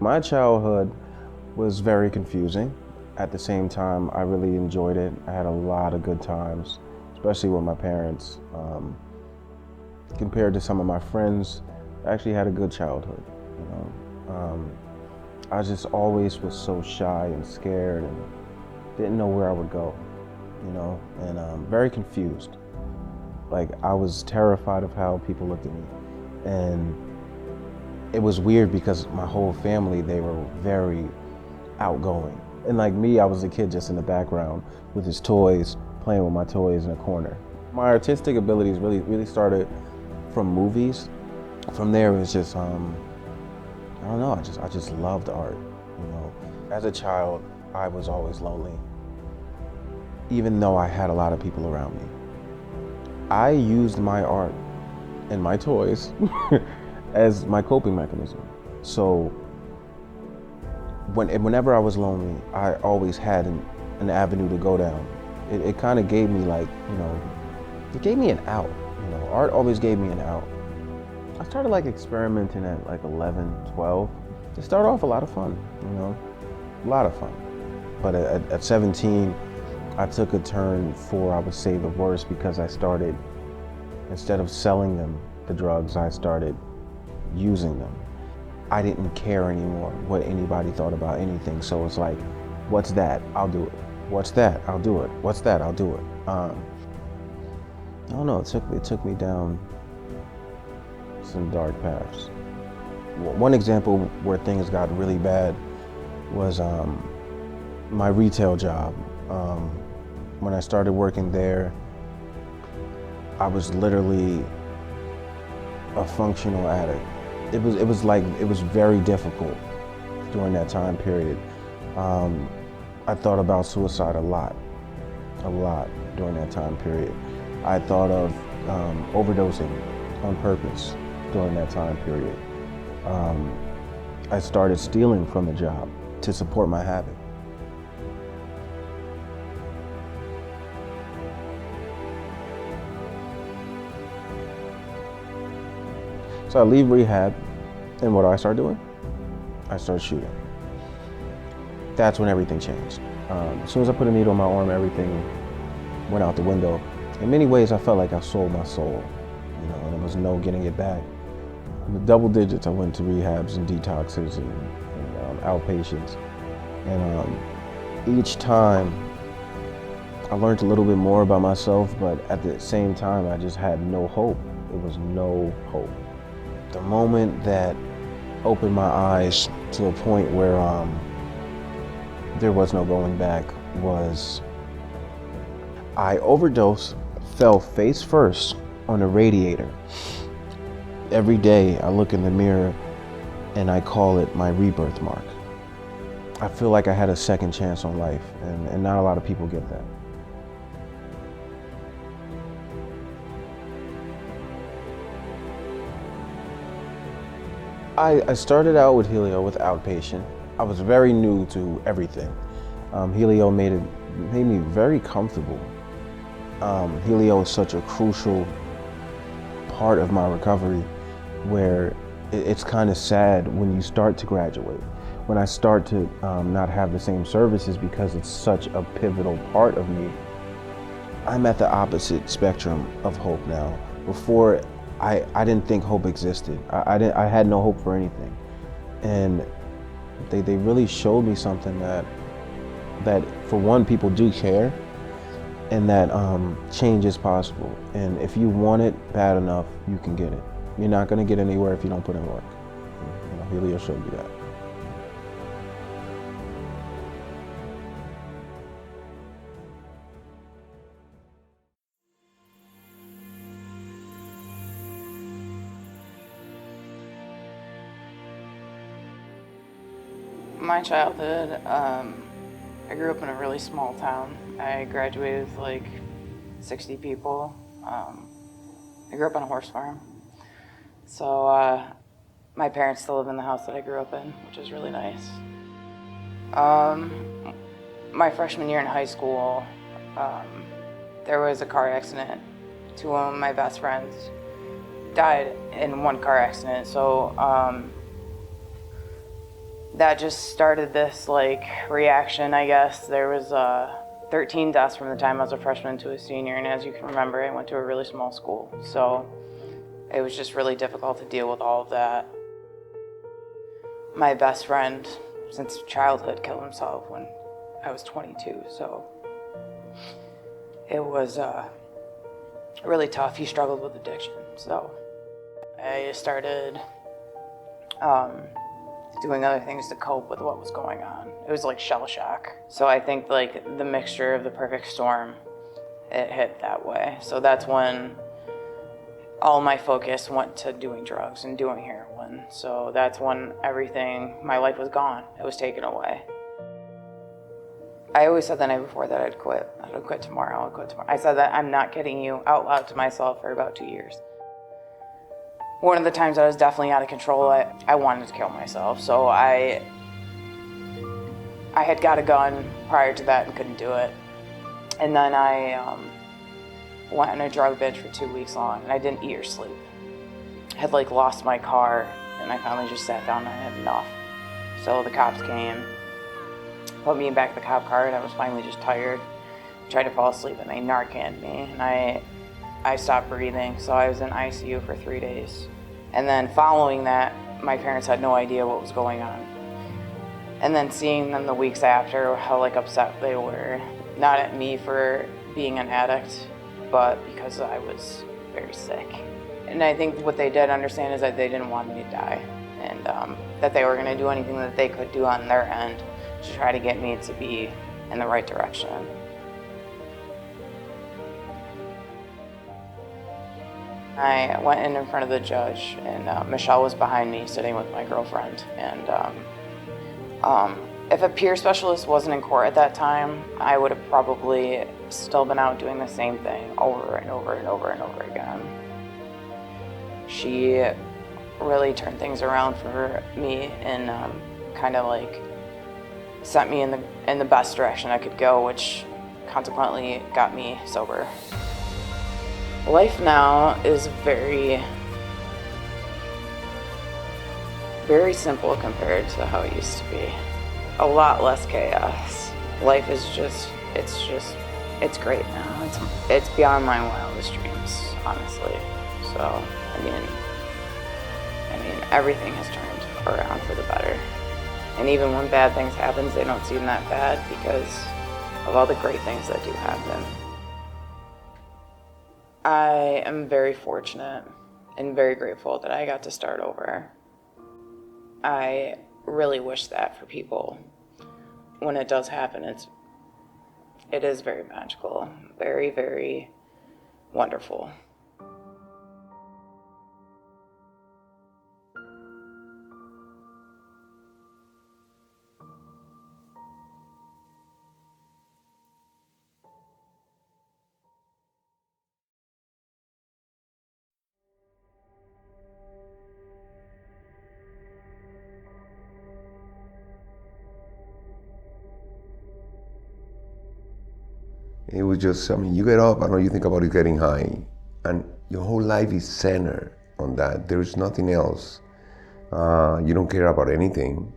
My childhood was very confusing. At the same time, I really enjoyed it. I had a lot of good times, especially with my parents. Compared to some of my friends, I actually had a good childhood. You know, I just always was so shy and scared and didn't know where I would go. And very confused. Like I was terrified of how people looked at me, and it was weird because my whole family, they were very outgoing. And like me, I was a kid just in the background with his toys, playing with my toys in a corner. My artistic abilities really started from movies. From there, it was just, I don't know, I just loved art, you know. As a child, I was always lonely, even though I had a lot of people around me. I used my art and my toys as my coping mechanism. So whenever I was lonely, I always had an avenue to go down. It kind of gave me like, it gave me an out. Art always gave me an out. I started like experimenting at like 11, 12. It started off a lot of fun, a lot of fun. But at 17, I took a turn for, I would say, the worst, because I started, instead of selling them, the drugs, I started using them. I didn't care anymore what anybody thought about anything. So it's like, what's that? I'll do it. What's that? I'll do it. What's that? I'll do it. I don't know, it took me down some dark paths. One example where things got really bad was my retail job. When I started working there, I was literally a functional addict. It was very difficult during that time period. I thought about suicide a lot during that time period. I thought of overdosing on purpose during that time period. I started stealing from the job to support my habit. So I leave rehab, and what do I start doing? I start shooting. That's when everything changed. As soon as I put a needle in my arm, everything went out the window. In many ways, I felt like I sold my soul, and there was no getting it back. In the double digits, I went to rehabs and detoxes and outpatients. And each time, I learned a little bit more about myself, but at the same time, I just had no hope. There was no hope. The moment that opened my eyes to a point where there was no going back was I overdosed, fell face first on a radiator. Every day I look in the mirror and I call it my rebirth mark. I feel like I had a second chance on life, and not a lot of people get that. I started out with Helio with outpatient. I was very new to everything. Helio made me very comfortable. Helio is such a crucial part of my recovery, where it's kind of sad when you start to graduate, when I start to not have the same services, because it's such a pivotal part of me. I'm at the opposite spectrum of hope now. Before, I didn't think hope existed. I had no hope for anything. And they really showed me something that for one, people do care, and that change is possible. And if you want it bad enough, you can get it. You're not gonna get anywhere if you don't put in work. Helio showed you that. My childhood, I grew up in a really small town. I graduated with like 60 people. I grew up on a horse farm. So my parents still live in the house that I grew up in, which is really nice. My freshman year in high school, there was a car accident. Two of my best friends died in one car accident. So that just started this like reaction, I guess. There was 13 deaths from the time I was a freshman to a senior, and as you can remember, I went to a really small school, so it was just really difficult to deal with all of that. My best friend since childhood killed himself when I was 22, so it was really tough. He struggled with addiction, so I started doing other things to cope with what was going on. It was like shell shock. So I think like the mixture of the perfect storm, it hit that way. So that's when all my focus went to doing drugs and doing heroin. So that's when everything, my life was gone. It was taken away. I always said the night before that I'd quit. I would quit tomorrow, I'd quit tomorrow. I said that, I'm not kidding you, out loud to myself for about 2 years. One of the times I was definitely out of control, I wanted to kill myself. So I had got a gun prior to that and couldn't do it. And then I went on a drug binge for 2 weeks long, and I didn't eat or sleep. I had like lost my car, and I finally just sat down and I had enough. So the cops came, put me back in the cop car, and I was finally just tired. Tried to fall asleep, and they Narcaned me, and I stopped breathing, so I was in ICU for 3 days. And then following that, my parents had no idea what was going on. And then seeing them the weeks after, how like upset they were, not at me for being an addict, but because I was very sick. And I think what they did understand is that they didn't want me to die, and that they were gonna do anything that they could do on their end to try to get me to be in the right direction. I went in front of the judge, and Michelle was behind me sitting with my girlfriend. And if a peer specialist wasn't in court at that time, I would have probably still been out doing the same thing over and over and over and over again. She really turned things around for me and kind of like sent me in the best direction I could go, which consequently got me sober. Life now is very, very simple compared to how it used to be. A lot less chaos. Life is it's great now. It's beyond my wildest dreams, honestly. So, I mean, everything has turned around for the better. And even when bad things happen, they don't seem that bad because of all the great things that do happen. I am very fortunate and very grateful that I got to start over. I really wish that for people. When it does happen, it is very magical, very, very wonderful. It was just, you get up and all you think about is getting high. And your whole life is centered on that. There is nothing else. You don't care about anything.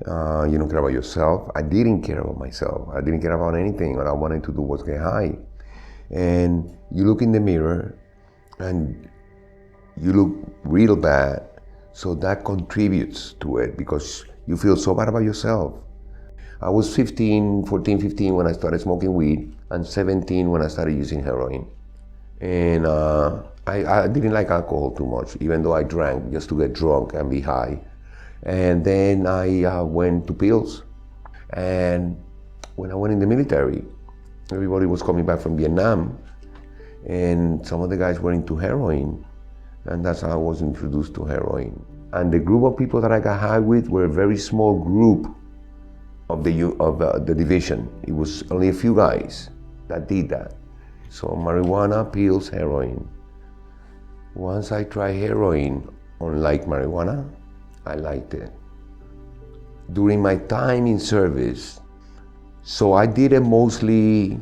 You don't care about yourself. I didn't care about myself. I didn't care about anything. All I wanted to do was get high. And you look in the mirror and you look real bad. So that contributes to it because you feel so bad about yourself. I was 14, 15 when I started smoking weed, and 17 when I started using heroin. And I didn't like alcohol too much, even though I drank just to get drunk and be high. And then I went to pills. And when I went in the military, everybody was coming back from Vietnam, and some of the guys were into heroin, and that's how I was introduced to heroin. And the group of people that I got high with were a very small group of the division. It was only a few guys that did that. So marijuana, pills, heroin. Once I tried heroin, unlike marijuana, I liked it. During my time in service, so I did it mostly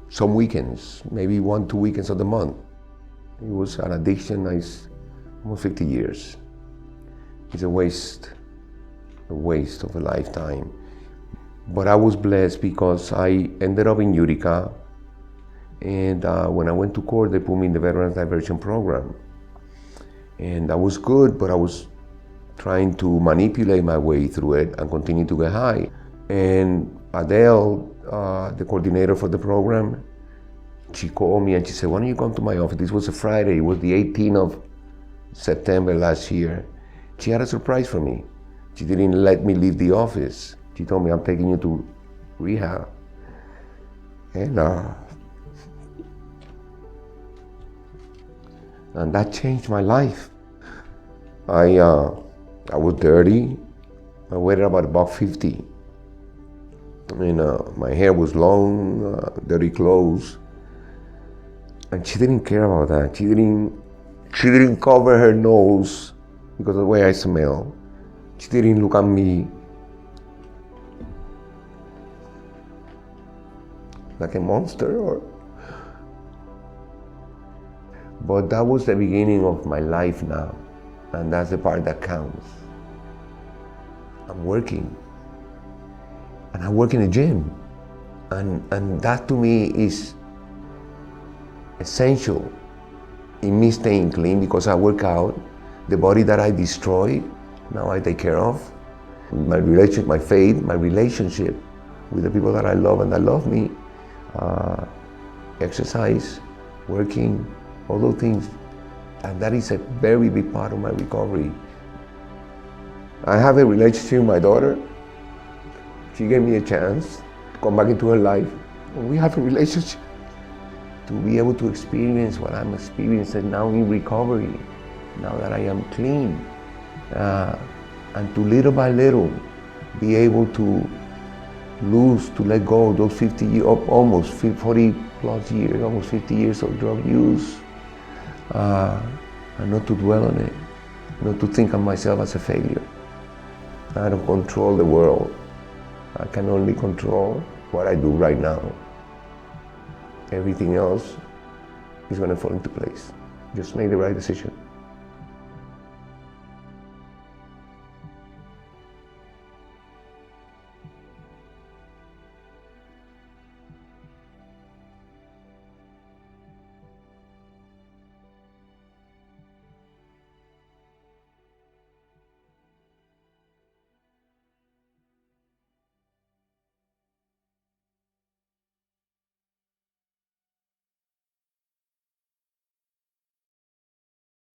some weekends, maybe 1-2 weekends of the month. It was an addiction, almost 50 years. It's a waste a waste of a lifetime. But I was blessed because I ended up in Utica, and when I went to court, they put me in the Veterans Diversion Program. And I was good, but I was trying to manipulate my way through it and continue to get high. And Adele, the coordinator for the program, she called me and she said, "Why don't you come to my office?" This was a Friday, it was the 18th of September last year. She had a surprise for me. She didn't let me leave the office. She told me, "I'm taking you to rehab." And that changed my life. I was dirty. I weighed about $150. My hair was long, dirty clothes. And she didn't care about that. She didn't cover her nose because of the way I smell. She didn't look at me like a monster. But that was the beginning of my life now, and that's the part that counts. I'm working, and I work in a gym, and that to me is essential in me staying clean, because I work out. The body that I destroy, now I take care of. My relationship, my faith, my relationship with the people that I love and that love me, exercise, working, all those things. And that is a very big part of my recovery. I have a relationship with my daughter. She gave me a chance to come back into her life. And we have a relationship to be able to experience what I'm experiencing now in recovery, now that I am clean. And to little by little be able to let go of those 50 years, almost 40 plus years, almost 50 years of drug use, and not to dwell on it, not to think of myself as a failure. I don't control the world. I can only control what I do right now. Everything else is going to fall into place. Just make the right decision.